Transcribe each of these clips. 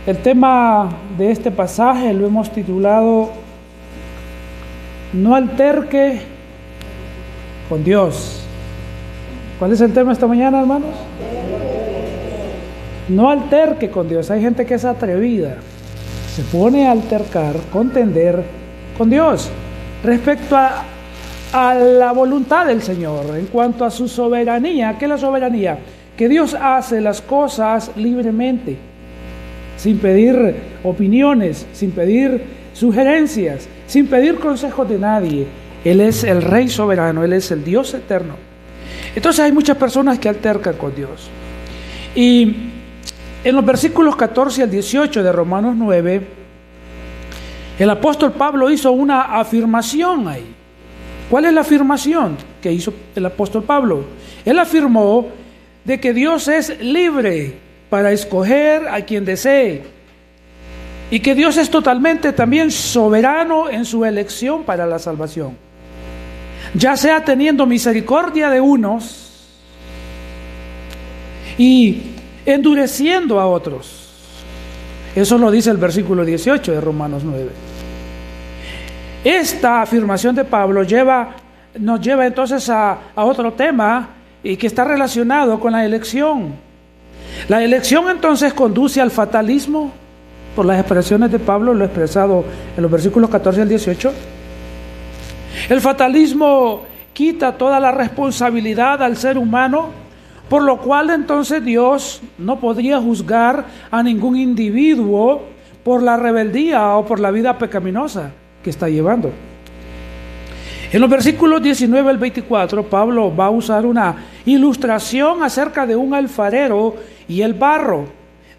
El tema de este pasaje lo hemos titulado No alterque con Dios. ¿Cuál es el tema esta mañana, hermanos? No alterque con Dios. Hay gente que es atrevida, se pone a altercar, contender con Dios respecto a la voluntad del Señor, en cuanto a su soberanía. ¿Qué es la soberanía? Que Dios hace las cosas libremente, sin pedir opiniones, sin pedir sugerencias, sin pedir consejos de nadie. Él es el Rey soberano, Él es el Dios eterno. Entonces hay muchas personas que altercan con Dios. Y en los versículos 14 al 18 de Romanos 9, el apóstol Pablo hizo una afirmación ahí. ¿Cuál es la afirmación que hizo el apóstol Pablo? Él afirmó de que Dios es libre para escoger a quien desee, y que Dios es totalmente también soberano en su elección para la salvación, ya sea teniendo misericordia de unos y endureciendo a otros. Eso lo dice el versículo 18 de Romanos 9. Esta afirmación de Pablo nos lleva entonces a otro tema, y que está relacionado con la elección. La elección entonces conduce al fatalismo, por las expresiones de Pablo, lo expresado en los versículos 14 al 18. El fatalismo quita toda la responsabilidad al ser humano, por lo cual entonces Dios no podría juzgar a ningún individuo por la rebeldía o por la vida pecaminosa que está llevando. En los versículos 19 al 24, Pablo va a usar una ilustración acerca de un alfarero y el barro,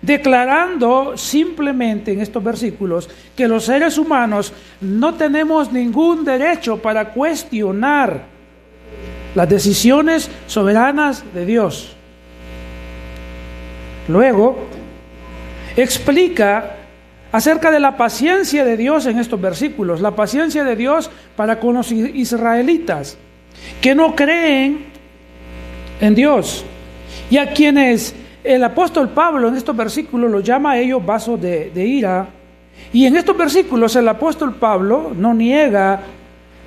declarando simplemente en estos versículos que los seres humanos no tenemos ningún derecho para cuestionar las decisiones soberanas de Dios. Luego, explica acerca de la paciencia de Dios en estos versículos, la paciencia de Dios para con los israelitas que no creen en Dios, y a quienes el apóstol Pablo en estos versículos los llama a ellos vasos de ira. Y en estos versículos el apóstol Pablo no niega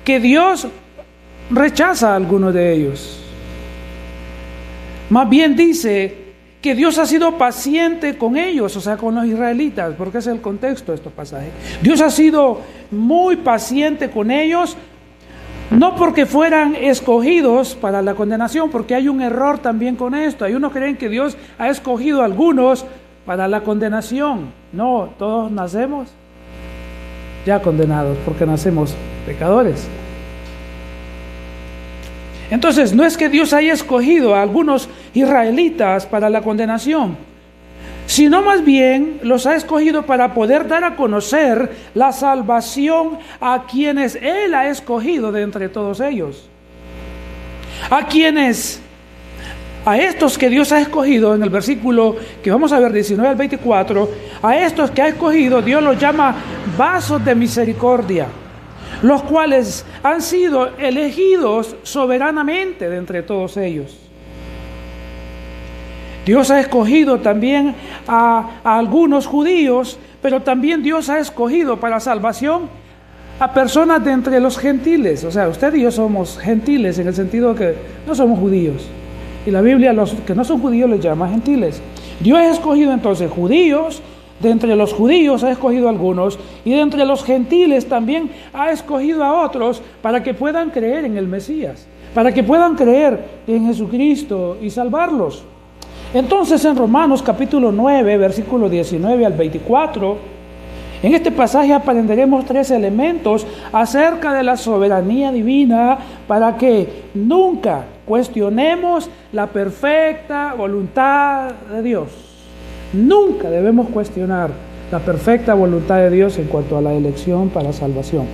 que Dios rechaza a algunos de ellos, más bien dice que Dios ha sido paciente con ellos, o sea, con los israelitas, porque es el contexto de estos pasajes. Dios ha sido muy paciente con ellos, no porque fueran escogidos para la condenación, porque hay un error también con esto. Hay unos que creen que Dios ha escogido a algunos para la condenación. No, todos nacemos ya condenados, porque nacemos pecadores. Entonces, no es que Dios haya escogido a algunos israelitas para la condenación, sino más bien los ha escogido para poder dar a conocer la salvación a quienes Él ha escogido de entre todos ellos. A estos que Dios ha escogido, en el versículo que vamos a ver 19 al 24, a estos que ha escogido, Dios los llama vasos de misericordia, los cuales han sido elegidos soberanamente de entre todos ellos. Dios ha escogido también a algunos judíos, pero también Dios ha escogido para salvación a personas de entre los gentiles. O sea, usted y yo somos gentiles en el sentido de que no somos judíos. Y la Biblia a los que no son judíos les llama gentiles. Dios ha escogido entonces judíos. De entre los judíos ha escogido a algunos, y de entre los gentiles también ha escogido a otros para que puedan creer en el Mesías, para que puedan creer en Jesucristo y salvarlos. Entonces en Romanos capítulo 9, versículo 19 al 24, en este pasaje aprenderemos 3 elementos acerca de la soberanía divina para que nunca cuestionemos la perfecta voluntad de Dios. Nunca debemos cuestionar la perfecta voluntad de Dios en cuanto a la elección para salvación.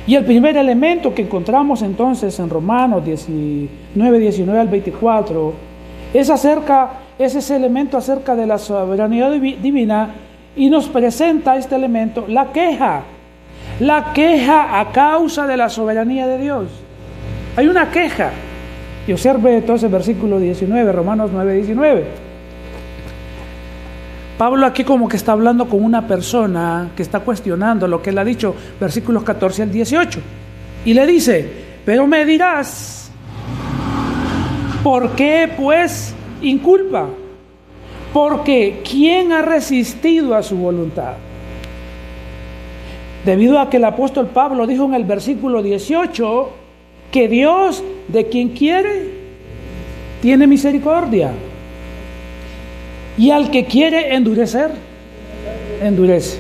Y el primer elemento que encontramos entonces en Romanos 19, 19 al 24 es ese elemento acerca de la soberanía divina, y nos presenta este elemento, la queja a causa de la soberanía de Dios. Hay una queja. Y observe entonces el versículo 19, Romanos 9, 19. Pablo aquí como que está hablando con una persona que está cuestionando lo que él ha dicho, versículos 14 al 18. Y le dice, pero me dirás, ¿por qué pues inculpa? Porque ¿quién ha resistido a su voluntad? Debido a que el apóstol Pablo dijo en el versículo 18 que Dios, de quien quiere, tiene misericordia. Y al que quiere endurecer, endurece.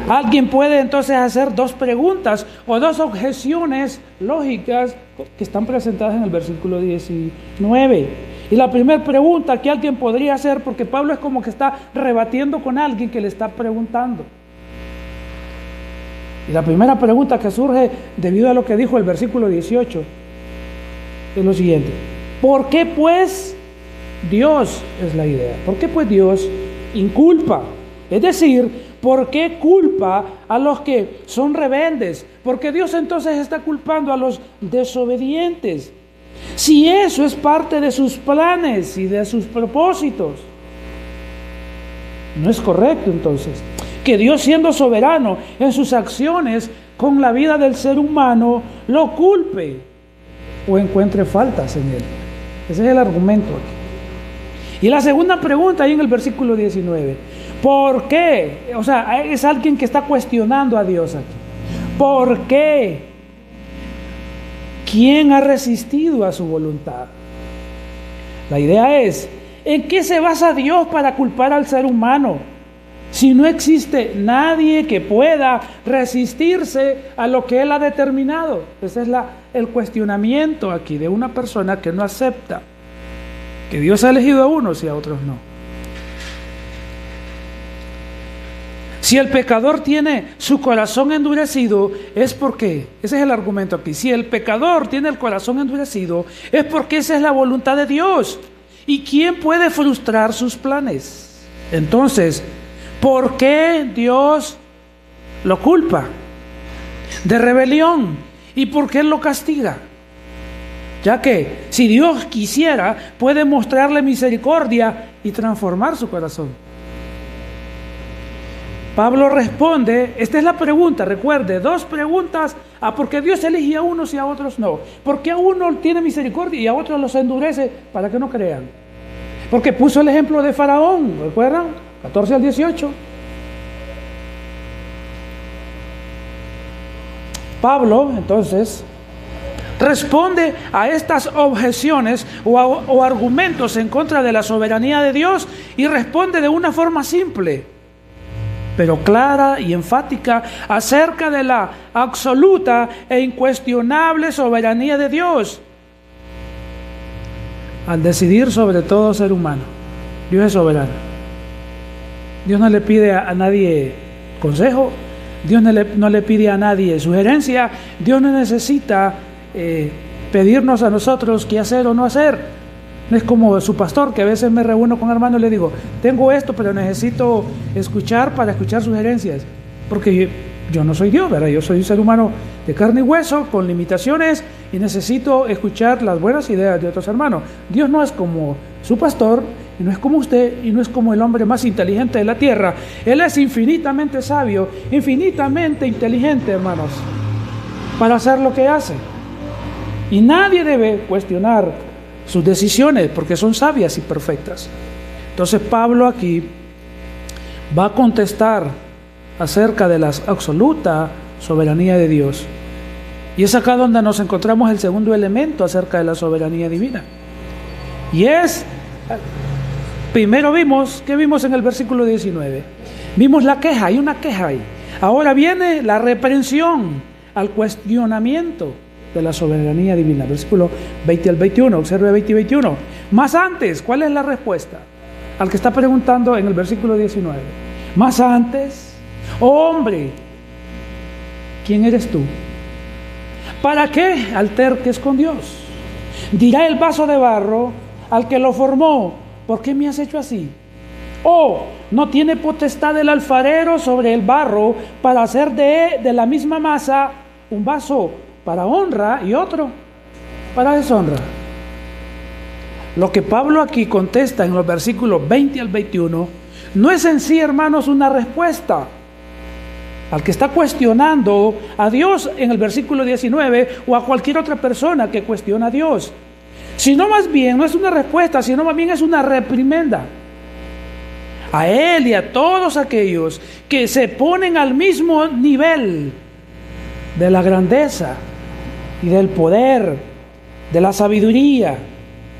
Alguien puede entonces hacer dos preguntas o dos objeciones lógicas que están presentadas en el versículo 19. Y la primera pregunta que alguien podría hacer, porque Pablo es como que está rebatiendo con alguien que le está preguntando. Y la primera pregunta que surge debido a lo que dijo el versículo 18 es lo siguiente: ¿por qué pues Dios, es la idea, por qué pues Dios inculpa? Es decir, ¿por qué culpa a los que son rebeldes? Porque Dios entonces está culpando a los desobedientes. Si eso es parte de sus planes y de sus propósitos, no es correcto entonces que Dios, siendo soberano en sus acciones con la vida del ser humano, lo culpe o encuentre faltas en él. Ese es el argumento aquí. Y la segunda pregunta ahí en el versículo 19, ¿por qué? O sea, es alguien que está cuestionando a Dios aquí. ¿Por qué? ¿Quién ha resistido a su voluntad? La idea es, ¿en qué se basa Dios para culpar al ser humano? Si no existe nadie que pueda resistirse a lo que Él ha determinado. Ese es el cuestionamiento aquí de una persona que no acepta que Dios ha elegido a unos y a otros no. Si el pecador tiene su corazón endurecido, es porque, ese es el argumento aquí, si el pecador tiene el corazón endurecido, es porque esa es la voluntad de Dios. ¿Y quién puede frustrar sus planes? Entonces, ¿por qué Dios lo culpa de rebelión? ¿Y por qué Él lo castiga? Ya que si Dios quisiera, puede mostrarle misericordia y transformar su corazón. Pablo responde, esta es la pregunta, recuerde, dos preguntas, ¿por qué Dios elige a unos y a otros no? ¿Por qué a uno tiene misericordia y a otros los endurece para que no crean? Porque puso el ejemplo de Faraón, ¿recuerdan? 14 al 18. Pablo, entonces, responde a estas objeciones o argumentos en contra de la soberanía de Dios y responde de una forma simple, pero clara y enfática acerca de la absoluta e incuestionable soberanía de Dios al decidir sobre todo ser humano. Dios es soberano. Dios no le pide a nadie consejo, Dios no le pide a nadie sugerencia, Dios no necesita pedirnos a nosotros qué hacer o no hacer. No es como su pastor, que a veces me reúno con hermanos y le digo, tengo esto, pero necesito escuchar para escuchar sugerencias, porque yo no soy Dios, ¿verdad? Yo soy un ser humano de carne y hueso, con limitaciones, y necesito escuchar las buenas ideas de otros hermanos. Dios no es como su pastor, y no es como usted, y no es como el hombre más inteligente de la tierra. Él es infinitamente sabio, infinitamente inteligente, hermanos, para hacer lo que hace. Y nadie debe cuestionar sus decisiones, porque son sabias y perfectas. Entonces Pablo aquí va a contestar acerca de la absoluta soberanía de Dios. Y es acá donde nos encontramos el segundo elemento acerca de la soberanía divina. Y es, primero ¿qué vimos en el versículo 19? Vimos la queja, hay una queja ahí. Ahora viene la reprensión al cuestionamiento de la soberanía divina. Versículo 20 al 21, observe 20 y 21. Más antes, ¿cuál es la respuesta? Al que está preguntando en el versículo 19. Más antes, hombre, ¿quién eres tú? ¿Para qué alterques con Dios? Dirá el vaso de barro al que lo formó, ¿por qué me has hecho así? ¿O no tiene potestad el alfarero sobre el barro para hacer de la misma masa un vaso para honra y otro para deshonra? Lo que Pablo aquí contesta en los versículos 20 al 21 no es en sí, hermanos, una respuesta al que está cuestionando a Dios en el versículo 19 o a cualquier otra persona que cuestiona a Dios, sino más bien, no es una respuesta, sino más bien es una reprimenda a él y a todos aquellos que se ponen al mismo nivel de la grandeza y del poder, de la sabiduría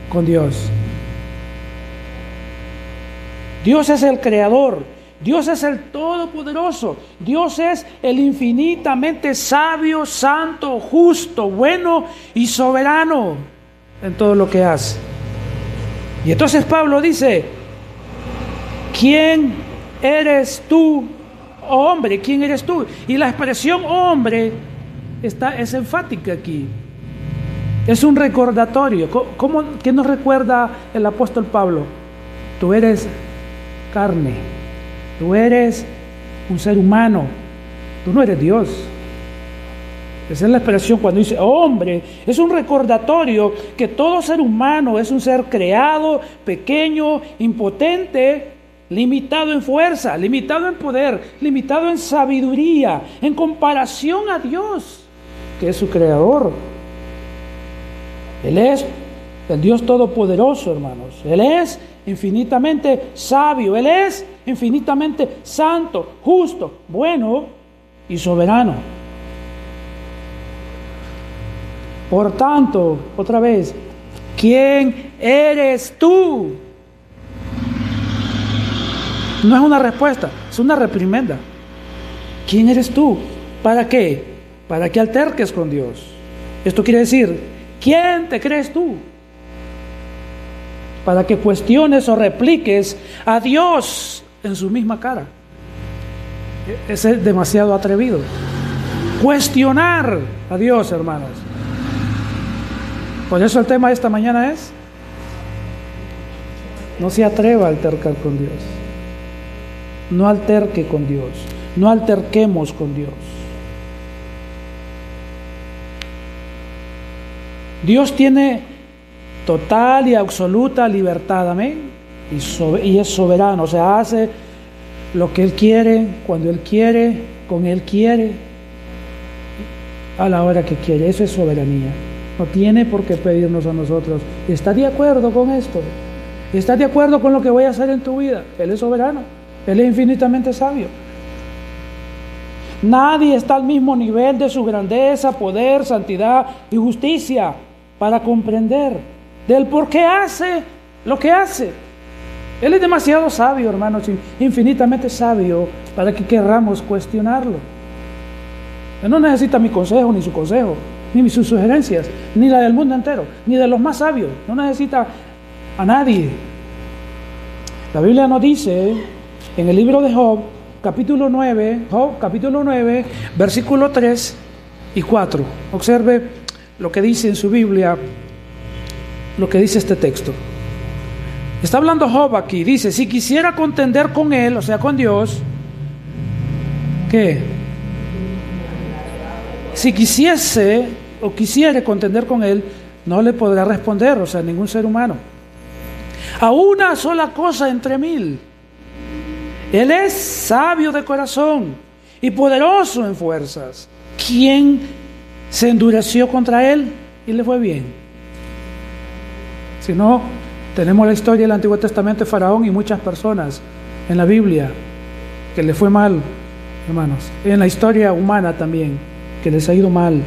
con Dios. Dios es el creador, Dios es el todopoderoso, Dios es el infinitamente sabio, santo, justo, bueno y soberano en todo lo que hace. Y entonces Pablo dice: ¿quién eres tú, oh hombre? ¿Quién eres tú? Y la expresión hombre es enfática aquí. Es un recordatorio. ¿Qué nos recuerda el apóstol Pablo? Tú eres carne, tú eres un ser humano, tú no eres Dios. Esa es la expresión cuando dice hombre. Es un recordatorio que todo ser humano es un ser creado, pequeño, impotente, limitado en fuerza, limitado en poder, limitado en sabiduría, en comparación a Dios, que es su creador. Él es el Dios todopoderoso, hermanos. Él es infinitamente sabio, Él es infinitamente santo, justo, bueno y soberano. Por tanto, otra vez, ¿quién eres tú? No es una respuesta, es una reprimenda. ¿Quién eres tú? ¿Para qué? Para que alterques con Dios. Esto quiere decir, ¿quién te crees tú? Para que cuestiones o repliques a Dios en su misma cara. Ese es demasiado atrevido. Cuestionar a Dios, hermanos. Por eso el tema de esta mañana es: no se atreva a altercar con Dios. No alterque con Dios. No alterquemos con Dios. Dios tiene total y absoluta libertad, amén. Y es soberano, o sea, hace lo que Él quiere, cuando Él quiere, con Él quiere, a la hora que quiere. Eso es soberanía. No tiene por qué pedirnos a nosotros: ¿estás de acuerdo con esto? ¿Estás de acuerdo con lo que voy a hacer en tu vida? Él es soberano, Él es infinitamente sabio. Nadie está al mismo nivel de su grandeza, poder, santidad y justicia para comprender del por qué hace lo que hace. Él es demasiado sabio, hermanos, infinitamente sabio para que querramos cuestionarlo. Él no necesita mi consejo, ni su consejo, ni sus sugerencias, ni la del mundo entero, ni de los más sabios. No necesita a nadie. La Biblia nos dice en el libro de Job, capítulo 9, versículo 3 y 4. Observe lo que dice en su Biblia, lo que dice este texto. Está hablando Job aquí, dice: si quisiera contender con él, o sea, con Dios, ¿qué? Si quisiese o quisiere contender con él, no le podrá responder, o sea, ningún ser humano, a una sola cosa entre mil. Él es sabio de corazón y poderoso en fuerzas. ¿Quién se endureció contra él y le fue bien? Si no, tenemos la historia del Antiguo Testamento de Faraón y muchas personas en la Biblia que le fue mal, hermanos. En la historia humana también, que les ha ido mal.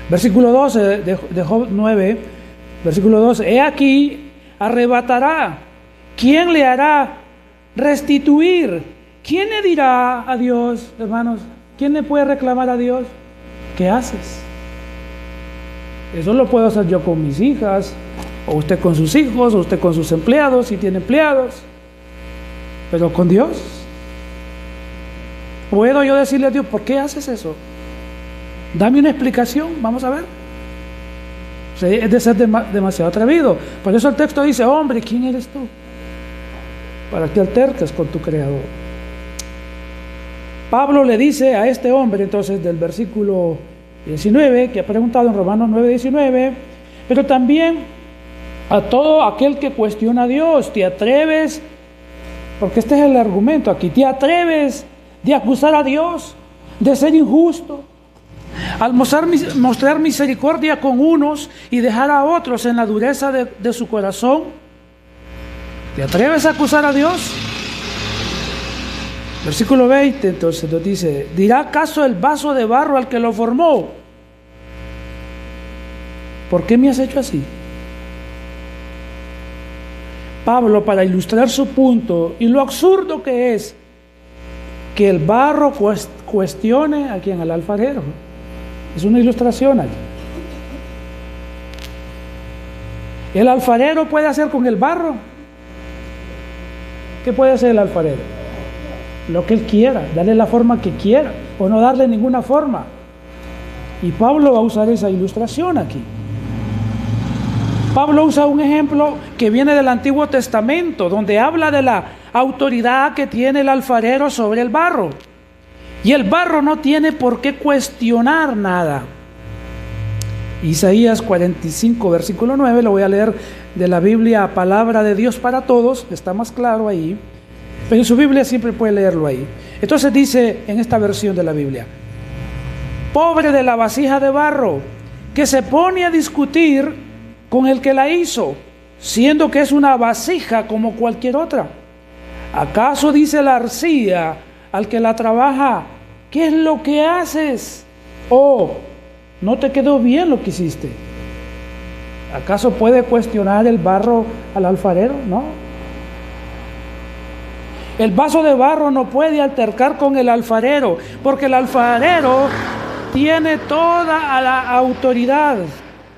Versículo 12 de Job 9, versículo 12. He aquí, arrebatará. ¿Quién le hará restituir? ¿Quién le dirá a Dios, hermanos? ¿Quién le puede reclamar a Dios? ¿Qué haces? Eso lo puedo hacer yo con mis hijas, o usted con sus hijos, o usted con sus empleados, si tiene empleados. Pero con Dios, ¿puedo yo decirle a Dios, por qué haces eso? Dame una explicación, vamos a ver. O sea, es de ser demasiado atrevido. Por eso el texto dice: hombre, ¿quién eres tú para que alterques con tu creador? Pablo le dice a este hombre, entonces, del versículo 19, que ha preguntado en Romanos 9:19, pero también A todo aquel que cuestiona a Dios, ¿te atreves? Porque este es el argumento aquí. ¿Te atreves de acusar a Dios, de ser injusto, al mostrar misericordia con unos y dejar a otros en la dureza de su corazón? ¿Te atreves a acusar a Dios? Versículo 20 entonces nos dice: ¿dirá acaso el vaso de barro al que lo formó: ¿por qué me has hecho así? Pablo, para ilustrar su punto y lo absurdo que es que el barro cuestione a quien, al alfarero. Es una ilustración aquí. El alfarero puede hacer con el barro. ¿Qué puede hacer el alfarero? Lo que él quiera, darle la forma que quiera o no darle ninguna forma. Y Pablo va a usar esa ilustración aquí. Pablo usa un ejemplo que viene del Antiguo Testamento, donde habla de la autoridad que tiene el alfarero sobre el barro. Y el barro no tiene por qué cuestionar nada. Isaías 45, versículo 9, lo voy a leer de la Biblia, Palabra de Dios para Todos, está más claro ahí, pero en su Biblia siempre puede leerlo ahí. Entonces dice en esta versión de la Biblia: pobre de la vasija de barro, que se pone a discutir con el que la hizo, siendo que es una vasija como cualquier otra. ¿Acaso dice la arcilla al que la trabaja: ¿qué es lo que haces? ¿O no te quedó bien lo que hiciste? ¿Acaso puede cuestionar el barro al alfarero? No. El vaso de barro no puede altercar con el alfarero, porque el alfarero tiene toda la autoridad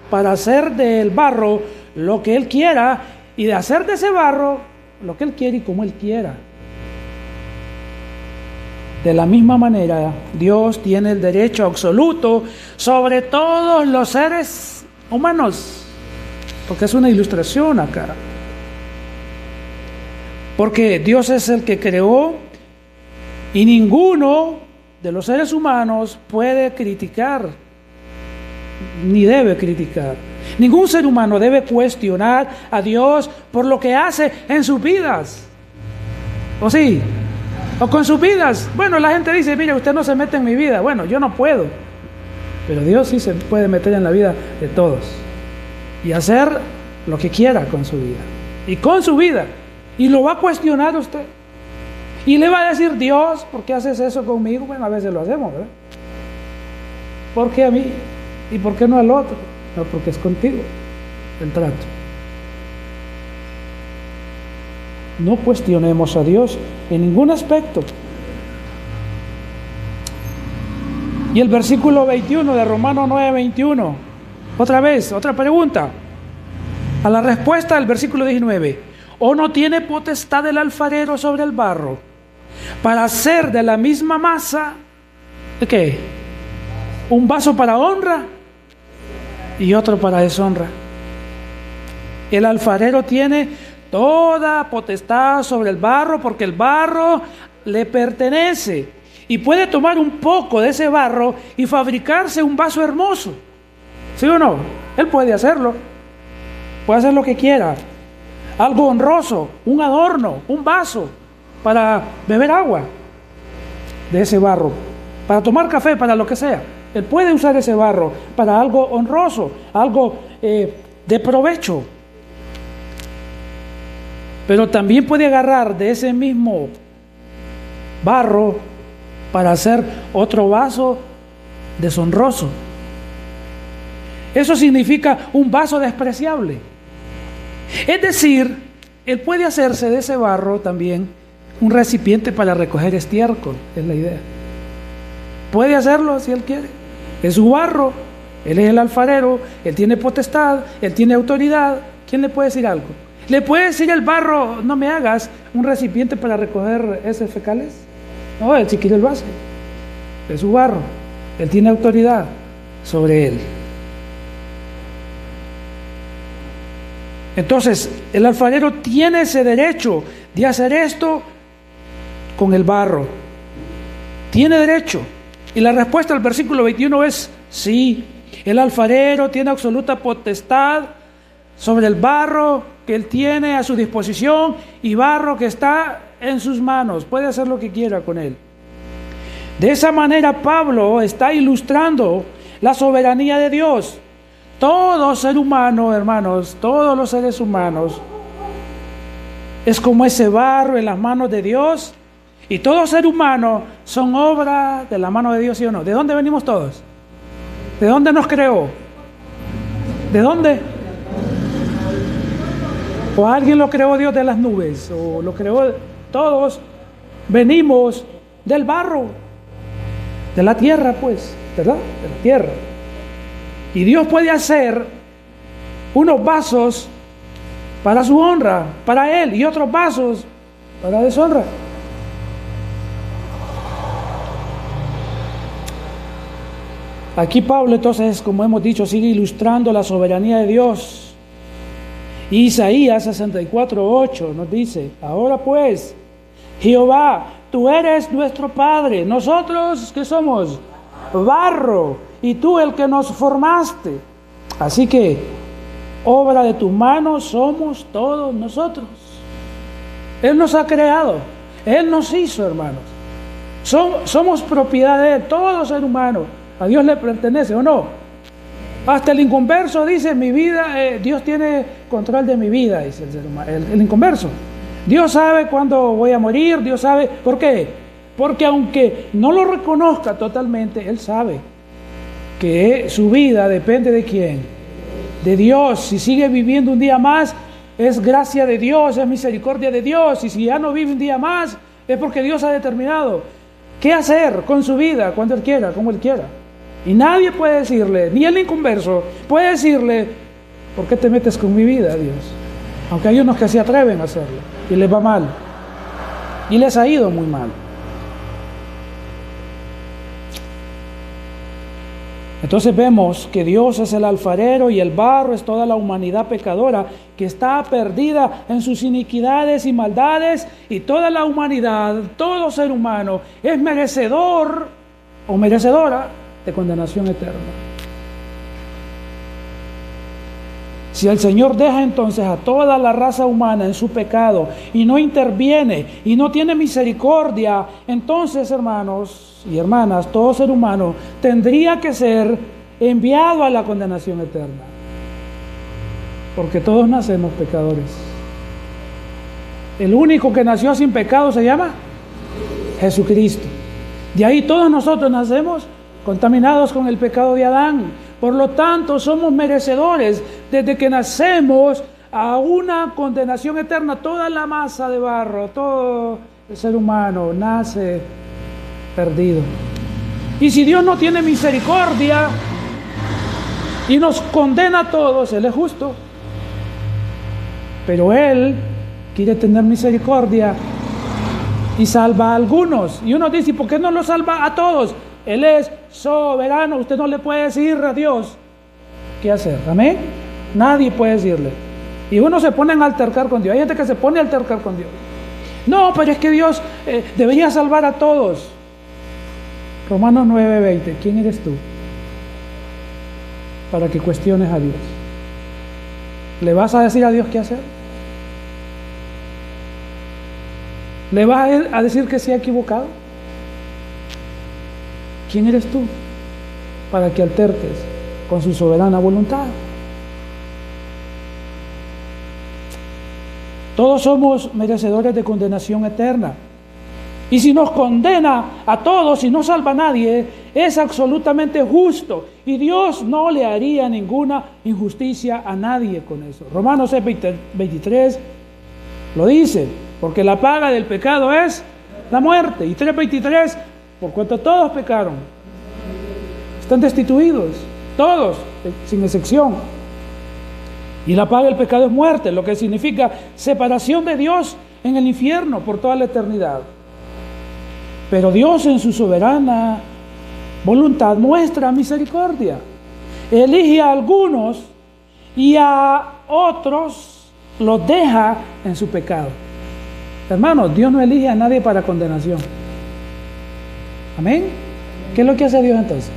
para hacer del barro lo que él quiera y de hacer de ese barro lo que él quiere y como él quiera. De la misma manera, Dios tiene el derecho absoluto sobre todos los seres humanos, porque es una ilustración acá. Porque Dios es el que creó y ninguno de los seres humanos puede criticar, ni debe criticar. Ningún ser humano debe cuestionar a Dios por lo que hace en sus vidas. ¿O sí? O con sus vidas. Bueno, la gente dice: mire, usted no se mete en mi vida. Bueno, yo no puedo. Pero Dios sí se puede meter en la vida de todos y hacer lo que quiera con su vida. Y con su vida. Y lo va a cuestionar usted. Y le va a decir: Dios, ¿por qué haces eso conmigo? Bueno, a veces lo hacemos, ¿verdad? ¿Por qué a mí? ¿Y por qué no al otro? No, porque es contigo el trato. No cuestionemos a Dios en ningún aspecto. Y el versículo 21 de Romanos 9:21, otra vez, otra pregunta. A la respuesta del versículo 19: ¿o no tiene potestad el alfarero sobre el barro para hacer de la misma masa, ¿qué? Un vaso para honra y otro para deshonra? El alfarero tiene toda potestad sobre el barro, porque el barro le pertenece, y puede tomar un poco de ese barro y fabricarse un vaso hermoso. ¿Sí o no? Él puede hacerlo, puede hacer lo que quiera, algo honroso, un adorno, un vaso para beber agua de ese barro, para tomar café, para lo que sea. Él puede usar ese barro para algo honroso, algo de provecho. Pero también puede agarrar de ese mismo barro para hacer otro vaso deshonroso. Eso significa un vaso despreciable. Es decir, él puede hacerse de ese barro también un recipiente para recoger estiércol, es la idea. Puede hacerlo si él quiere. Es su barro, él es el alfarero, él tiene potestad, él tiene autoridad. ¿Quién le puede decir algo? ¿Le puede decir el barro: no me hagas un recipiente para recoger heces fecales? No, él si quiere lo hace. Es su barro, él tiene autoridad sobre él. Entonces, el alfarero tiene ese derecho de hacer esto con el barro. Tiene derecho. Y la respuesta al versículo 21 es sí. El alfarero tiene absoluta potestad sobre el barro que Él tiene a su disposición y barro que está en sus manos. Puede hacer lo que quiera con él. De esa manera Pablo está ilustrando la soberanía de Dios. Todo ser humano, hermanos, todos los seres humanos, es como ese barro en las manos de Dios. Y todo ser humano son obra de la mano de Dios, ¿sí o no? ¿De dónde venimos todos? ¿De dónde nos creó? ¿De dónde? ¿O alguien lo creó Dios de las nubes? ¿O lo creó? Todos venimos del barro, de la tierra, pues, ¿verdad? De la tierra. Y Dios puede hacer unos vasos para su honra, para Él, y otros vasos para deshonra. Aquí Pablo, entonces, como hemos dicho, sigue ilustrando la soberanía de Dios. Isaías 64:8 nos dice: ahora pues, Jehová, tú eres nuestro Padre, nosotros, ¿qué somos? Barro, y tú el que nos formaste. Así que, obra de tus manos somos todos nosotros. Él nos ha creado, Él nos hizo, hermanos. Somos propiedad de Él, todo ser humano. A Dios le pertenece, ¿o no? Hasta el inconverso dice: mi vida, Dios tiene control de mi vida, dice el ser humano, el inconverso. Dios sabe cuándo voy a morir, Dios sabe. ¿Por qué? Porque aunque no lo reconozca totalmente, Él sabe que su vida depende de ¿quién? De Dios. Si sigue viviendo un día más, es gracia de Dios, es misericordia de Dios. Y si ya no vive un día más, es porque Dios ha determinado qué hacer con su vida, cuando Él quiera, como Él quiera. Y nadie puede decirle, ni el inconverso puede decirle: ¿por qué te metes con mi vida, Dios? Aunque hay unos que se atreven a hacerlo y les va mal, y les ha ido muy mal. Entonces vemos que Dios es el alfarero y el barro es toda la humanidad pecadora que está perdida en sus iniquidades y maldades, y toda la humanidad, todo ser humano es merecedor o merecedora de condenación eterna. Si el Señor deja entonces a toda la raza humana en su pecado y no interviene y no tiene misericordia, entonces, hermanos y hermanas, todo ser humano tendría que ser enviado a la condenación eterna, porque todos nacemos pecadores. El único que nació sin pecado se llama Jesucristo. De ahí todos nosotros nacemos contaminados con el pecado de Adán. Por lo tanto, somos merecedores desde que nacemos a una condenación eterna. Toda la masa de barro, todo el ser humano nace perdido. Y si Dios no tiene misericordia y nos condena a todos, Él es justo. Pero Él quiere tener misericordia y salva a algunos. Y uno dice: ¿por qué no lo salva a todos? Él es soberano. Usted no le puede decir a Dios qué hacer. ¿Amén? Nadie puede decirle. Y uno se pone a altercar con Dios. Hay gente que se pone a altercar con Dios. No, pero es que Dios debería salvar a todos. Romanos 9:20. ¿Quién eres tú para que cuestiones a Dios? ¿Le vas a decir a Dios qué hacer? ¿Le vas a decir que se ha equivocado? ¿Quién eres tú para que alterques con su soberana voluntad? Todos somos merecedores de condenación eterna. Y si nos condena a todos y no salva a nadie, es absolutamente justo. Y Dios no le haría ninguna injusticia a nadie con eso. Romanos 6:23 lo dice: porque la paga del pecado es la muerte. Y 3:23, por cuanto todos pecaron, están destituidos, todos, sin excepción. Y la paga del pecado es muerte, lo que significa separación de Dios en el infierno por toda la eternidad. Pero Dios, en su soberana voluntad, muestra misericordia. Elige a algunos y a otros los deja en su pecado. Hermanos, Dios no elige a nadie para condenación. Amén. ¿Qué es lo que hace Dios entonces?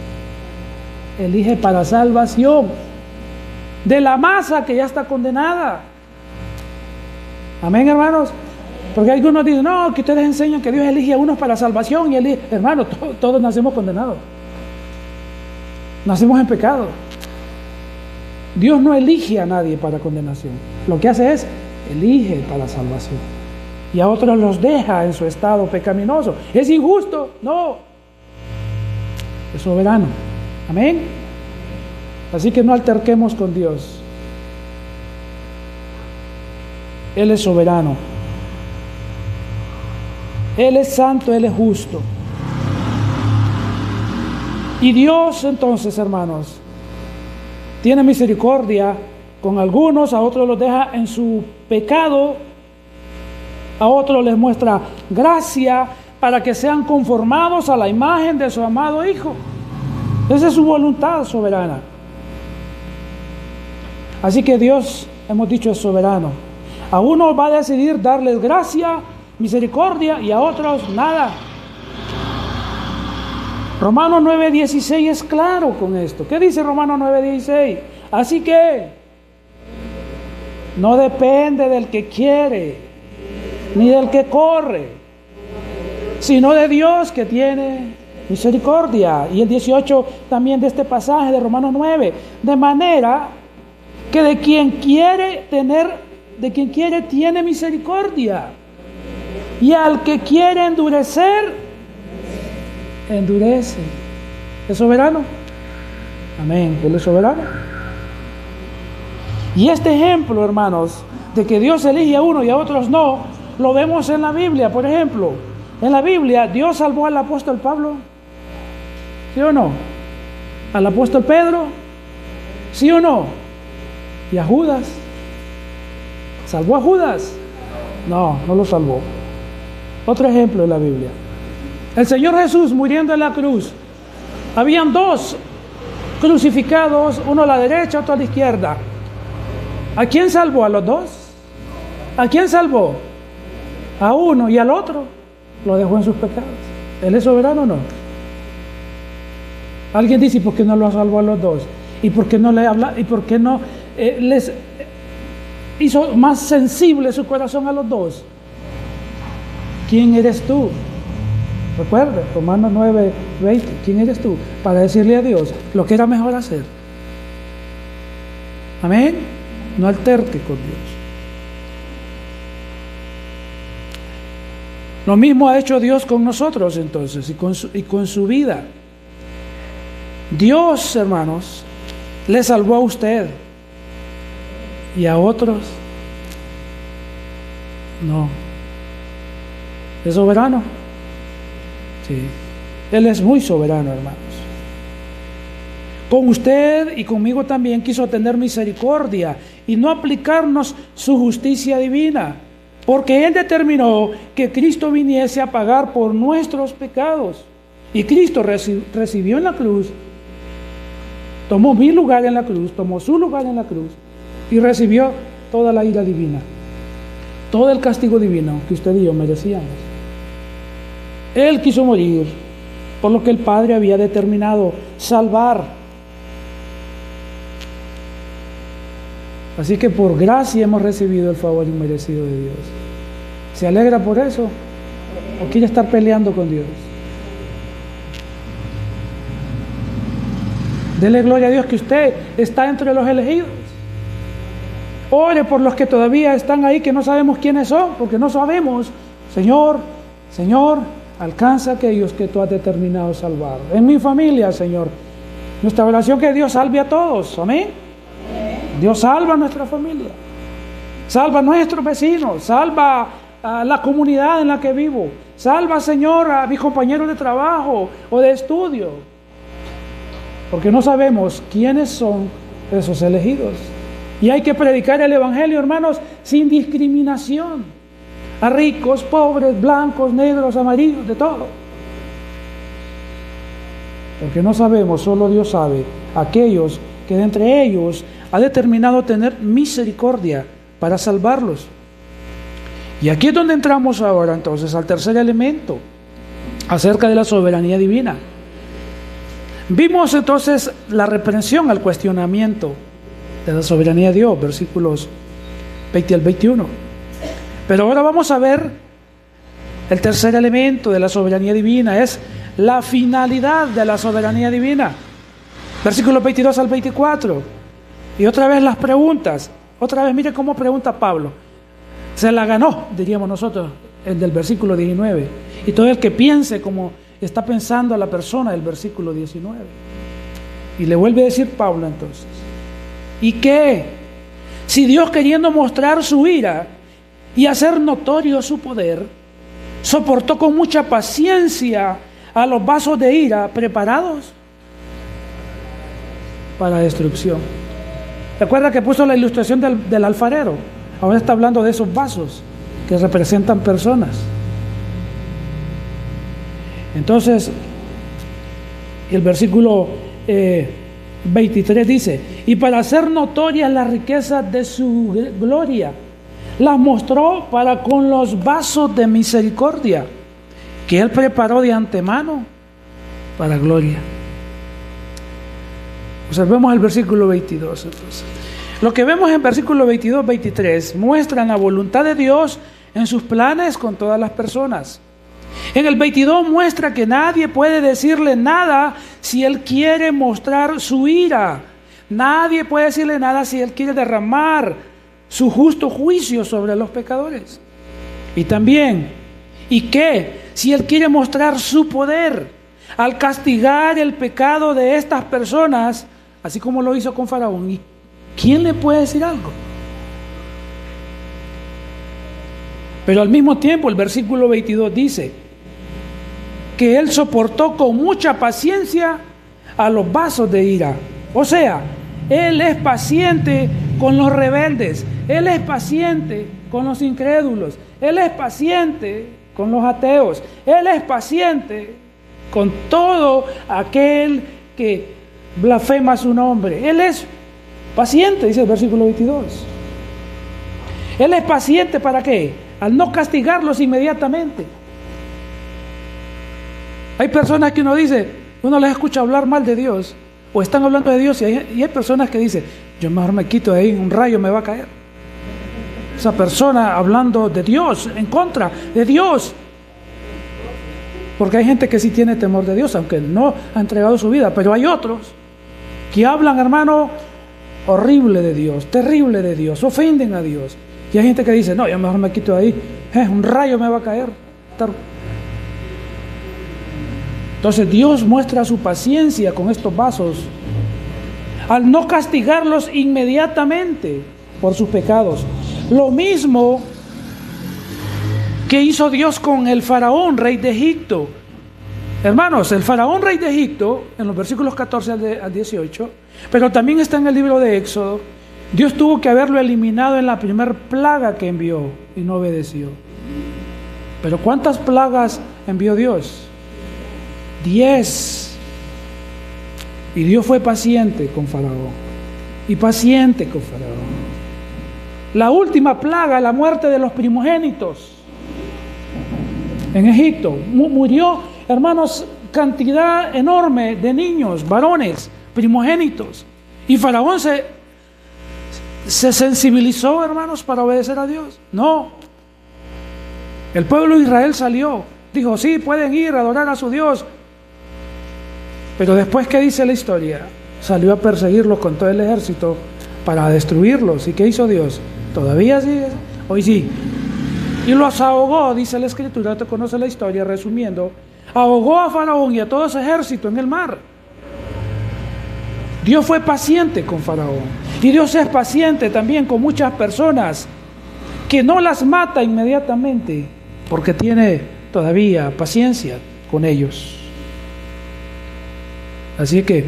Elige para salvación. de la masa que ya está condenada. Amén, hermanos. Porque algunos dicen, no, que ustedes enseñan que Dios elige a unos para salvación. Hermanos, todos nacemos condenados. Nacimos en pecado. Dios no elige a nadie para condenación. Lo que hace es, elige para salvación. Y a otros los deja en su estado pecaminoso. ¿Es injusto? No. Es soberano. Amén. Así que no alterquemos con Dios. Él es soberano. Él es santo, Él es justo. Y Dios entonces, hermanos, tiene misericordia con algunos, a otros los deja en su pecado, a otros les muestra gracia para que sean conformados a la imagen de su amado Hijo. Esa es su voluntad soberana. Así que Dios, hemos dicho, es soberano. A unos va a decidir darles gracia, misericordia, y a otros nada. Romanos 9:16 es claro con esto. ¿Qué dice Romanos 9:16? Así que no depende del que quiere, ni del que corre, sino de Dios que tiene misericordia. Y el 18 también de este pasaje de Romanos 9. De manera que de quien quiere tiene misericordia. Y al que quiere endurecer, endurece. ¿Es soberano? Amén. Él es soberano. Y este ejemplo, hermanos, de que Dios elige a uno y a otros no, lo vemos en la Biblia. Por ejemplo, en la Biblia, Dios salvó al apóstol Pablo. ¿Sí o no? Al apóstol Pedro. ¿Sí o no? Y a Judas. ¿Salvó a Judas? No, no lo salvó. Otro ejemplo en la Biblia. El Señor Jesús muriendo en la cruz. Habían dos crucificados, uno a la derecha, otro a la izquierda. ¿A quién salvó? ¿A los dos? ¿A quién salvó? A uno, y al otro lo dejó en sus pecados. ¿Él es soberano o no? Alguien dice, ¿y por qué no lo salvó a los dos? ¿Y por qué no le habla? ¿Y por qué no les hizo más sensible su corazón a los dos? ¿Quién eres tú? Recuerda, Romanos 9:20. ¿Quién eres tú para decirle a Dios lo que era mejor hacer? Amén. No alterque con Dios. Lo mismo ha hecho Dios con nosotros entonces y con su vida. Dios, hermanos, le salvó a usted y a otros no. ¿Es soberano? Sí. Él es muy soberano, hermanos. Con usted y conmigo también quiso tener misericordia y no aplicarnos su justicia divina, porque Él determinó que Cristo viniese a pagar por nuestros pecados. Y Cristo recibió en la cruz, tomó mi lugar en la cruz, tomó su lugar en la cruz y recibió toda la ira divina, todo el castigo divino que usted y yo merecíamos. Él quiso morir por lo que el Padre había determinado salvar. Así que por gracia hemos recibido el favor inmerecido de Dios. ¿Se alegra por eso? ¿O quiere estar peleando con Dios? Dele gloria a Dios que usted está entre los elegidos. Ore por los que todavía están ahí, que no sabemos quiénes son, porque no sabemos. Señor, alcanza a aquellos que tú has determinado salvar. En mi familia, Señor, nuestra oración que Dios salve a todos. Amén. Dios salva a nuestra familia, salva a nuestros vecinos, salva a la comunidad en la que vivo, salva, Señor, a mis compañeros de trabajo o de estudio, porque no sabemos quiénes son esos elegidos. Y hay que predicar el Evangelio, hermanos, sin discriminación, a ricos, pobres, blancos, negros, amarillos, de todo, porque no sabemos, solo Dios sabe, aquellos que de entre ellos ha determinado tener misericordia para salvarlos. Y aquí es donde entramos ahora entonces al tercer elemento acerca de la soberanía divina. Vimos entonces la reprensión al cuestionamiento de la soberanía de Dios, versículos 20 al 21. Pero ahora vamos a ver el tercer elemento de la soberanía divina, es la finalidad de la soberanía divina. Versículos 22 al 24. Y otra vez las preguntas. Otra vez, mire cómo pregunta Pablo. Se la ganó, diríamos nosotros, el del versículo 19. Y todo el que piense como está pensando a la persona del versículo 19. Y le vuelve a decir Pablo entonces. ¿Y qué? Si Dios, queriendo mostrar su ira y hacer notorio su poder, soportó con mucha paciencia a los vasos de ira preparados para destrucción. ¿Recuerda que puso la ilustración del alfarero? Ahora está hablando de esos vasos que representan personas. Entonces, el versículo 23 dice: y para hacer notorias las riquezas de su gloria, las mostró para con los vasos de misericordia que Él preparó de antemano para gloria. Observemos el versículo 22. Entonces, lo que vemos en versículo 22, 23 muestran la voluntad de Dios en sus planes con todas las personas. En el 22 muestra que nadie puede decirle nada si Él quiere mostrar su ira. Nadie puede decirle nada si Él quiere derramar su justo juicio sobre los pecadores. Y también, ¿y qué? Si Él quiere mostrar su poder al castigar el pecado de estas personas, así como lo hizo con Faraón. ¿Y quién le puede decir algo? Pero al mismo tiempo el versículo 22 dice que Él soportó con mucha paciencia a los vasos de ira. O sea, Él es paciente con los rebeldes, Él es paciente con los incrédulos, Él es paciente con los ateos, Él es paciente con todo aquel que blasfema su nombre. Él es paciente, dice el versículo 22. Él es paciente, ¿para qué? Al no castigarlos inmediatamente. Hay personas que uno les escucha hablar mal de Dios, o están hablando de Dios, y hay personas que dicen: yo mejor me quito de ahí, un rayo me va a caer. Esa persona hablando de Dios, en contra de Dios. Porque hay gente que sí tiene temor de Dios, aunque no ha entregado su vida, pero hay otros que hablan, hermano, horrible de Dios, terrible de Dios, ofenden a Dios. Y hay gente que dice: no, yo mejor me quito de ahí, un rayo me va a caer. Entonces Dios muestra su paciencia con estos vasos al no castigarlos inmediatamente por sus pecados. Lo mismo que hizo Dios con el faraón, rey de Egipto. Hermanos, el faraón, rey de Egipto, en los versículos 14 al 18, pero también está en el libro de Éxodo, Dios tuvo que haberlo eliminado en la primera plaga que envió y no obedeció. Pero ¿cuántas plagas envió Dios? 10. Y Dios fue paciente con Faraón y paciente con Faraón. La última plaga, la muerte de los primogénitos en Egipto. Murió, hermanos, cantidad enorme de niños, varones, primogénitos. Y Faraón se sensibilizó, hermanos, para obedecer a Dios. No. El pueblo de Israel salió, dijo: sí, pueden ir a adorar a su Dios. Pero después, ¿qué dice la historia? Salió a perseguirlos con todo el ejército para destruirlos. ¿Y qué hizo Dios? Todavía sigue, hoy sí. Y los ahogó, dice la Escritura, te conoce la historia, resumiendo, ahogó a Faraón y a todo ese ejército en el mar. Dios fue paciente con Faraón. Y Dios es paciente también con muchas personas que no las mata inmediatamente porque tiene todavía paciencia con ellos. Así que,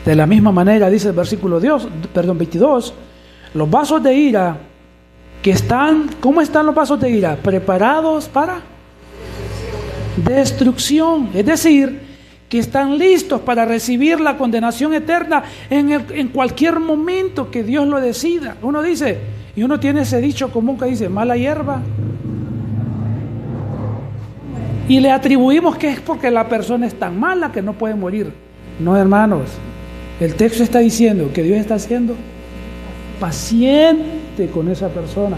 de la misma manera, dice el versículo 22, los vasos de ira que están, ¿cómo están los vasos de ira? Preparados para destrucción. Es decir, que están listos para recibir la condenación eterna en cualquier momento que Dios lo decida. Uno dice, y uno tiene ese dicho común que dice: mala hierba. Y le atribuimos que es porque la persona es tan mala que no puede morir. No, hermanos, el texto está diciendo que Dios está haciendo paciente con esa persona.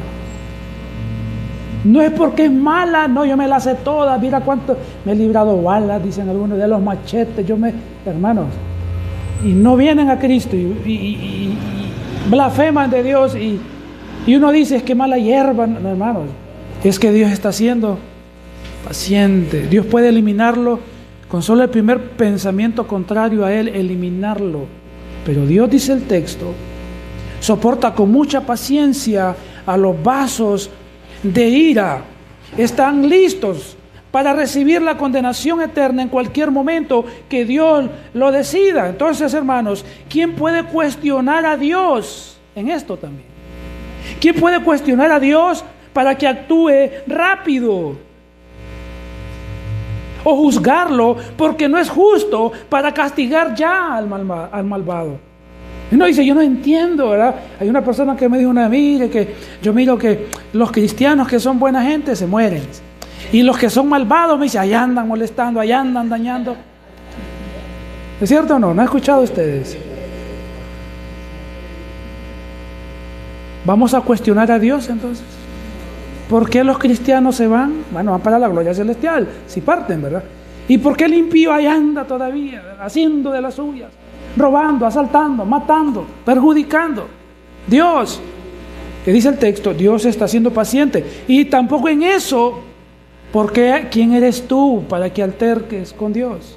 No es porque es mala, no, yo me la sé toda, mira cuánto me he librado balas, dicen algunos, de los machetes, hermanos, y no vienen a Cristo y blasfeman de Dios y uno dice, es que mala hierba, no, hermanos, es que Dios está siendo paciente. Dios puede eliminarlo con solo el primer pensamiento contrario a Él, eliminarlo. Pero Dios, dice el texto, soporta con mucha paciencia a los vasos de ira. Están listos para recibir la condenación eterna en cualquier momento que Dios lo decida. Entonces, hermanos, ¿quién puede cuestionar a Dios en esto también? ¿Quién puede cuestionar a Dios para que actúe rápido? O juzgarlo porque no es justo para castigar ya al malvado. Y uno dice, yo no entiendo, ¿verdad? Hay una persona que me dijo una amiga que yo miro que los cristianos que son buena gente se mueren. Y los que son malvados me dice, allá andan molestando, allá andan dañando. ¿Es cierto o no? ¿No han escuchado ustedes? ¿Vamos a cuestionar a Dios entonces? ¿Por qué los cristianos se van? Bueno, van para la gloria celestial, si parten, ¿verdad? ¿Y por qué el impío ahí anda todavía, haciendo de las suyas? Robando, asaltando, matando, perjudicando. Dios, que dice el texto, Dios está siendo paciente. Y tampoco en eso, porque ¿quién eres tú para que alterques con Dios?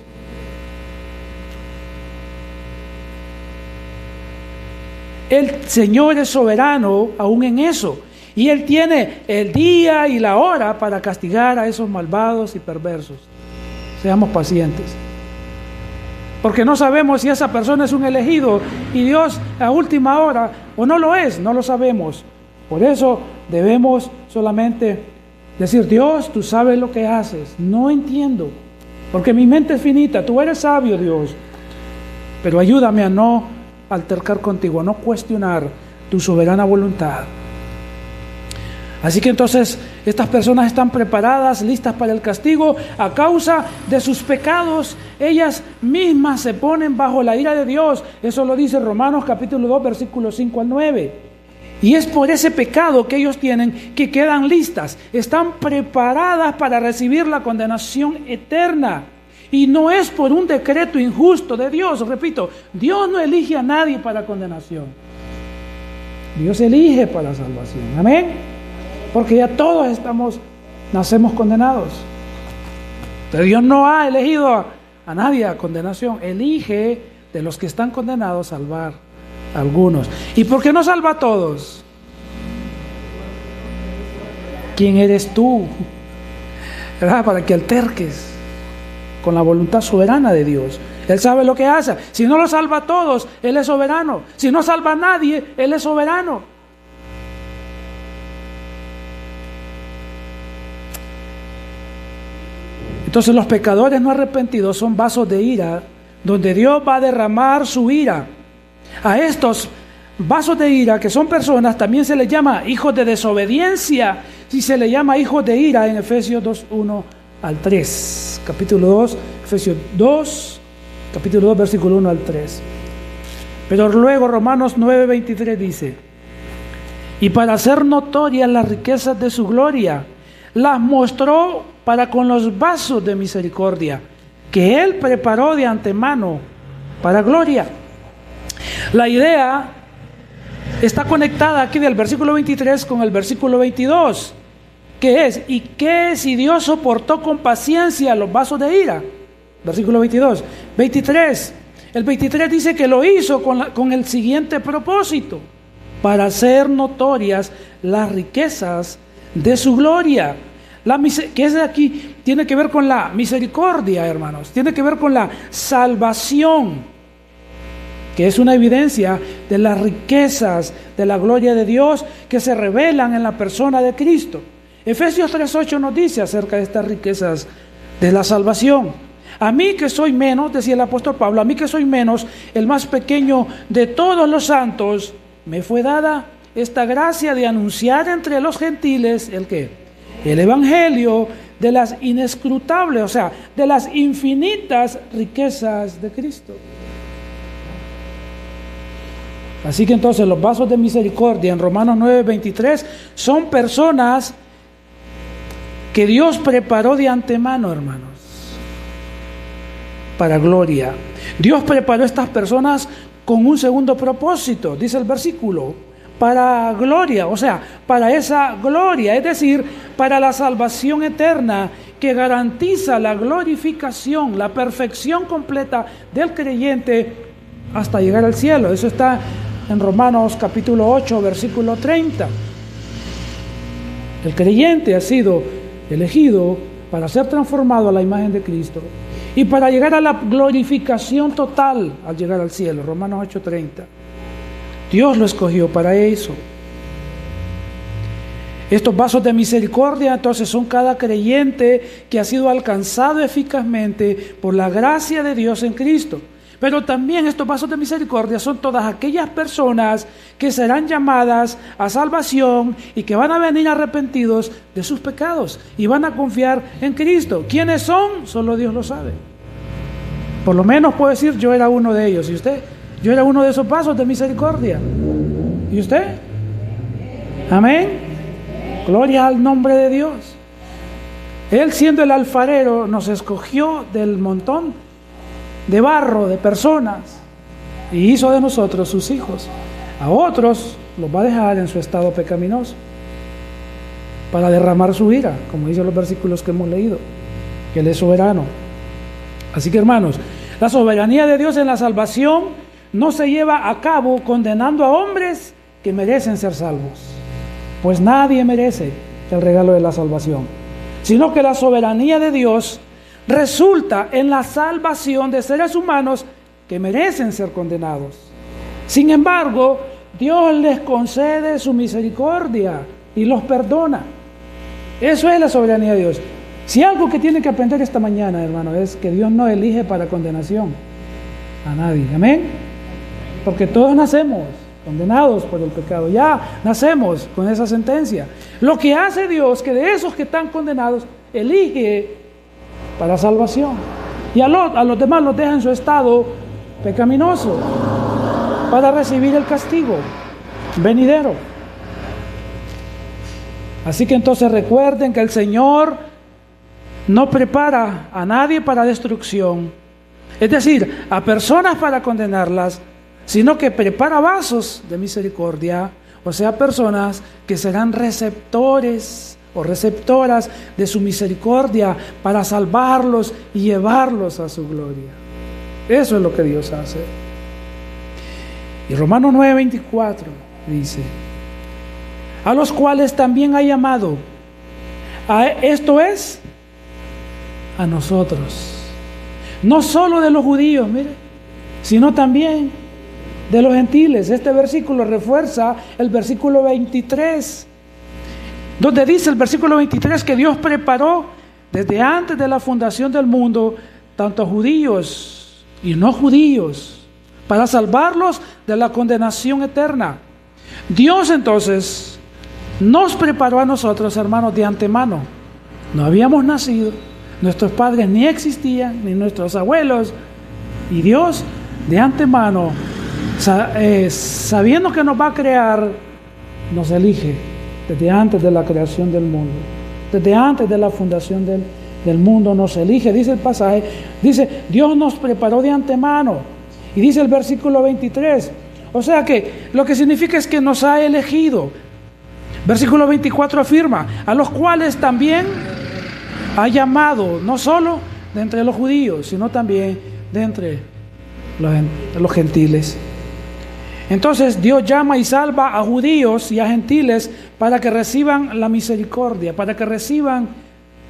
El Señor es soberano aún en eso. Y Él tiene el día y la hora para castigar a esos malvados y perversos. Seamos pacientes. Porque no sabemos si esa persona es un elegido y Dios a última hora o no lo es, no lo sabemos. Por eso debemos solamente decir, Dios, tú sabes lo que haces. No entiendo, porque mi mente es finita. Tú eres sabio, Dios. Pero ayúdame a no altercar contigo, a no cuestionar tu soberana voluntad. Así que entonces estas personas están preparadas, listas para el castigo. A causa de sus pecados, ellas mismas se ponen bajo la ira de Dios. Eso lo dice Romanos capítulo 2, versículos 5 al 9. Y es por ese pecado que ellos tienen que quedan listas. Están preparadas para recibir la condenación eterna. Y no es por un decreto injusto de Dios. Repito, Dios no elige a nadie para condenación. Dios elige para salvación. Amén. Porque ya todos nacemos condenados. Pero Dios no ha elegido a nadie a condenación. Elige de los que están condenados salvar a algunos. ¿Y por qué no salva a todos? ¿Quién eres tú? ¿Verdad? Para que alterques con la voluntad soberana de Dios. Él sabe lo que hace. Si no lo salva a todos, Él es soberano. Si no salva a nadie, Él es soberano. Entonces los pecadores no arrepentidos son vasos de ira, donde Dios va a derramar su ira. A estos vasos de ira, que son personas, también se les llama hijos de desobediencia, si se les llama hijos de ira en Efesios 2, 1 al 3. Capítulo 2, Efesios 2, capítulo 2, versículo 1 al 3. Pero luego Romanos 9, 23 dice, y para hacer notorias las riquezas de su gloria, las mostró para con los vasos de misericordia, que Él preparó de antemano para gloria. La idea está conectada aquí del versículo 23 con el versículo 22, que es, ¿y qué si Dios soportó con paciencia los vasos de ira? Versículo 22. 23. El 23 dice que lo hizo con el siguiente propósito, para hacer notorias las riquezas de su gloria. Que es aquí, tiene que ver con la misericordia, hermanos, tiene que ver con la salvación, que es una evidencia de las riquezas de la gloria de Dios que se revelan en la persona de Cristo. Efesios 3:8 nos dice acerca de estas riquezas de la salvación. A mí que soy menos, decía el apóstol Pablo, a mí que soy menos, el más pequeño de todos los santos, me fue dada esta gracia de anunciar entre los gentiles, ¿el qué? El evangelio de las inescrutables, o sea, de las infinitas riquezas de Cristo. Así que entonces los vasos de misericordia en Romanos 9:23 son personas que Dios preparó de antemano, hermanos, para gloria. Dios preparó a estas personas con un segundo propósito, dice el versículo, para gloria, o sea, para esa gloria, es decir, para la salvación eterna que garantiza la glorificación, la perfección completa del creyente hasta llegar al cielo. Eso está en Romanos capítulo 8, versículo 30. El creyente ha sido elegido para ser transformado a la imagen de Cristo y para llegar a la glorificación total al llegar al cielo. Romanos 8:30. Dios lo escogió para eso. Estos vasos de misericordia entonces son cada creyente que ha sido alcanzado eficazmente por la gracia de Dios en Cristo. Pero también estos vasos de misericordia son todas aquellas personas que serán llamadas a salvación y que van a venir arrepentidos de sus pecados y van a confiar en Cristo. ¿Quiénes son? Solo Dios lo sabe. Por lo menos puedo decir, yo era uno de ellos. ¿Y usted? Yo era uno de esos vasos de misericordia. ¿Y usted? Amén. Gloria al nombre de Dios. Él, siendo el alfarero, nos escogió del montón de barro, de personas, y hizo de nosotros sus hijos. A otros los va a dejar en su estado pecaminoso para derramar su ira, como dicen los versículos que hemos leído, que Él es soberano. Así que, hermanos, la soberanía de Dios en la salvación no se lleva a cabo condenando a hombres que merecen ser salvos, pues nadie merece el regalo de la salvación, sino que la soberanía de Dios resulta en la salvación de seres humanos que merecen ser condenados. Sin embargo, Dios les concede su misericordia y los perdona. Eso es la soberanía de Dios. Si algo que tiene que aprender esta mañana, hermano, es que Dios no elige para condenación a nadie. Amén. Porque todos nacemos condenados por el pecado. Ya nacemos con esa sentencia. Lo que hace Dios, que de esos que están condenados, elige para salvación, y a los demás los deja en su estado pecaminoso para recibir el castigo venidero. Así que entonces recuerden que el Señor no prepara a nadie para destrucción, es decir, a personas para condenarlas, sino que prepara vasos de misericordia, o sea, personas que serán receptores o receptoras de su misericordia para salvarlos y llevarlos a su gloria. Eso es lo que Dios hace. Y Romanos 9:24 dice: a los cuales también ha llamado, esto es, a nosotros, no solo de los judíos, mire, sino también de los gentiles. Este versículo refuerza el versículo 23, donde dice el versículo 23 que Dios preparó desde antes de la fundación del mundo tanto a judíos y no judíos para salvarlos de la condenación eterna. Dios entonces nos preparó a nosotros, hermanos, de antemano. No habíamos nacido, nuestros padres ni existían, ni nuestros abuelos, y Dios de antemano, sabiendo que nos va a crear, nos elige desde antes de la creación del mundo, desde antes de la fundación del mundo nos elige. Dice el pasaje, dice, Dios nos preparó de antemano, y dice el versículo 23, o sea que lo que significa es que nos ha elegido. Versículo 24 afirma, a los cuales también ha llamado, no solo de entre los judíos, sino también de entre los gentiles. Entonces Dios llama y salva a judíos y a gentiles para que reciban la misericordia, para que reciban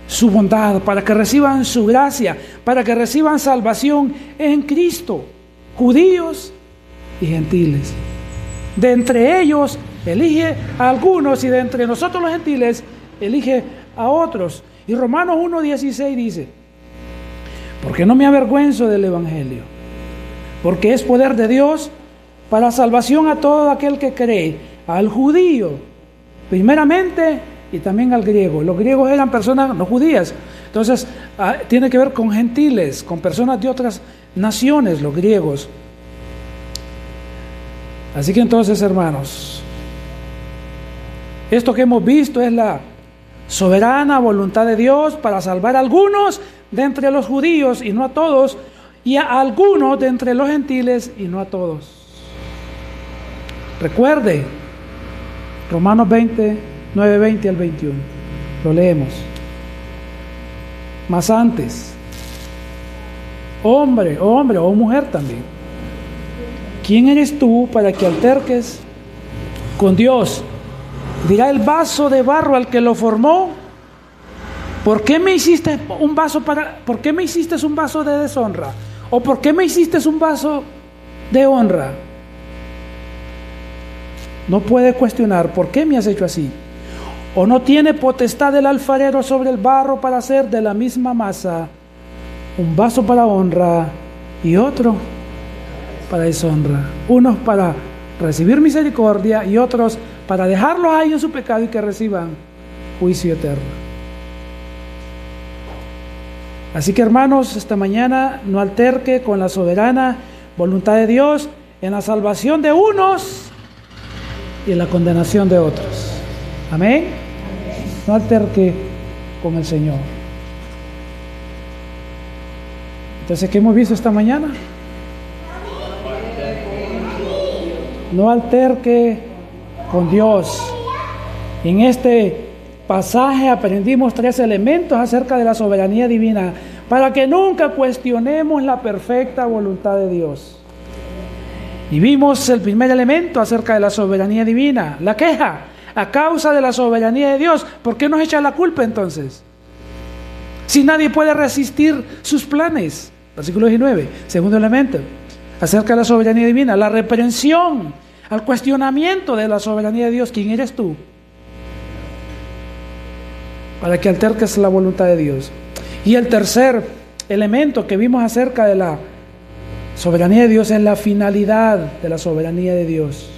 su bondad, para que reciban su gracia, para que reciban salvación en Cristo, judíos y gentiles. De entre ellos elige a algunos, y de entre nosotros los gentiles elige a otros. Y Romanos 1:16 dice: porque no me avergüenzo del evangelio, porque es poder de Dios para salvación a todo aquel que cree, al judío primeramente y también al griego. Los griegos eran personas no judías, entonces tiene que ver con gentiles, con personas de otras naciones, los griegos. Así que entonces, hermanos, esto que hemos visto es la soberana voluntad de Dios para salvar a algunos de entre los judíos y no a todos, y a algunos de entre los gentiles y no a todos. Recuerde, Romanos 20, 9, 20 al 21. Lo leemos. Más antes, hombre o mujer también, ¿quién eres tú para que alterques con Dios? Dirá el vaso de barro al que lo formó: ¿por qué me hiciste un vaso de deshonra? ¿O por qué me hiciste un vaso de honra? No puede cuestionar: ¿por qué me has hecho así? ¿O no tiene potestad el alfarero sobre el barro para hacer de la misma masa un vaso para honra y otro para deshonra? Unos para recibir misericordia y otros para dejarlos ahí en su pecado y que reciban juicio eterno. Así que, hermanos, esta mañana no alterque con la soberana voluntad de Dios en la salvación de unos y en la condenación de otros. Amén. No alterque con el Señor. Entonces, ¿qué hemos visto esta mañana? No alterque con Dios. En este pasaje aprendimos 3 elementos acerca de la soberanía divina para que nunca cuestionemos la perfecta voluntad de Dios. Y vimos el primer elemento acerca de la soberanía divina, la queja. A causa de la soberanía de Dios, ¿por qué nos echa la culpa entonces? Si nadie puede resistir sus planes. Versículo 19, segundo elemento acerca de la soberanía divina, la reprensión al cuestionamiento de la soberanía de Dios. ¿Quién eres tú para que alterques la voluntad de Dios? Y el tercer elemento que vimos acerca de la soberanía de Dios es la finalidad de la soberanía de Dios.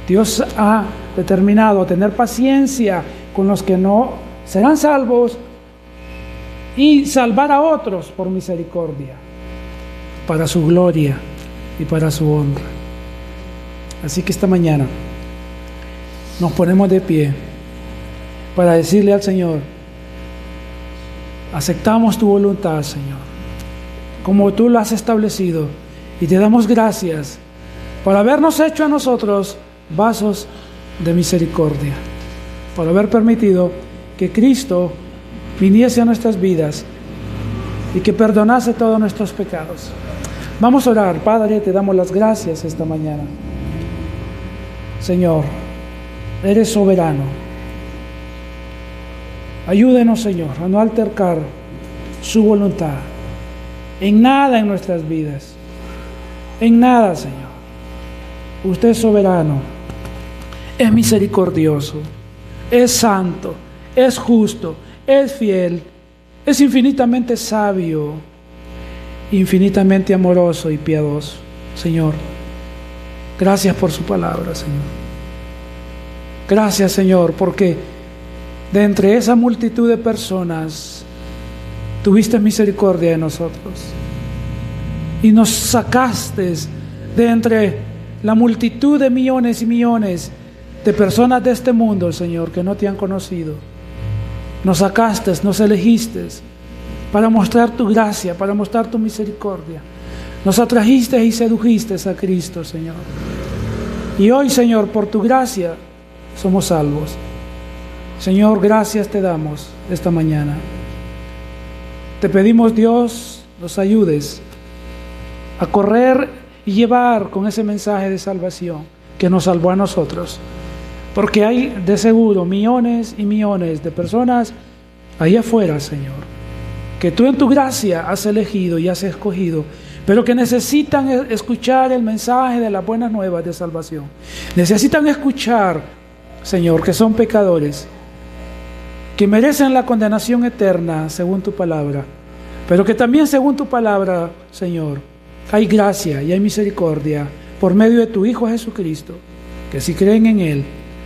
Dios ha determinado tener paciencia con los que no serán salvos y salvar a otros por misericordia, para su gloria y para su honra. Así que esta mañana nos ponemos de pie para decirle al Señor: aceptamos tu voluntad, Señor, como tú lo has establecido, y te damos gracias por habernos hecho a nosotros vasos de misericordia, por haber permitido que Cristo viniese a nuestras vidas y que perdonase todos nuestros pecados. Vamos a orar. Padre, te damos las gracias esta mañana. Señor, eres soberano. Ayúdenos, Señor, a no altercar su voluntad en nada en nuestras vidas. En nada, Señor. Usted es soberano, es misericordioso, es santo, es justo, es fiel, es infinitamente sabio, infinitamente amoroso y piadoso. Señor, gracias por su palabra, Señor. Gracias, Señor, porque de entre esa multitud de personas tuviste misericordia de nosotros y nos sacaste de entre la multitud de millones y millones de personas de este mundo, Señor, que no te han conocido. Nos sacaste, nos elegiste para mostrar tu gracia, para mostrar tu misericordia. Nos atrajiste y sedujiste a Cristo, Señor. Y hoy, Señor, por tu gracia somos salvos. Señor, gracias te damos esta mañana. Te pedimos, Dios, nos ayudes a correr y llevar con ese mensaje de salvación que nos salvó a nosotros. Porque hay de seguro millones y millones de personas ahí afuera, Señor, que tú en tu gracia has elegido y has escogido, pero que necesitan escuchar el mensaje de las buenas nuevas de salvación. Necesitan escuchar, Señor, que son pecadores, que merecen la condenación eterna según tu palabra, pero que también según tu palabra, Señor, hay gracia y hay misericordia por medio de tu Hijo Jesucristo, que si creen en Él,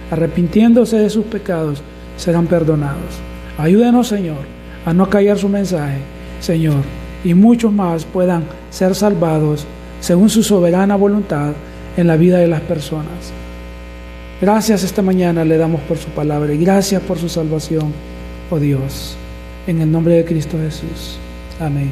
arrepintiéndose de sus pecados, serán perdonados. Ayúdenos, Señor, a no callar su mensaje, Señor, y muchos más puedan ser salvados según su soberana voluntad, en la vida de las personas. Gracias esta mañana le damos por su palabra y gracias por su salvación, oh Dios, en el nombre de Cristo Jesús. Amén.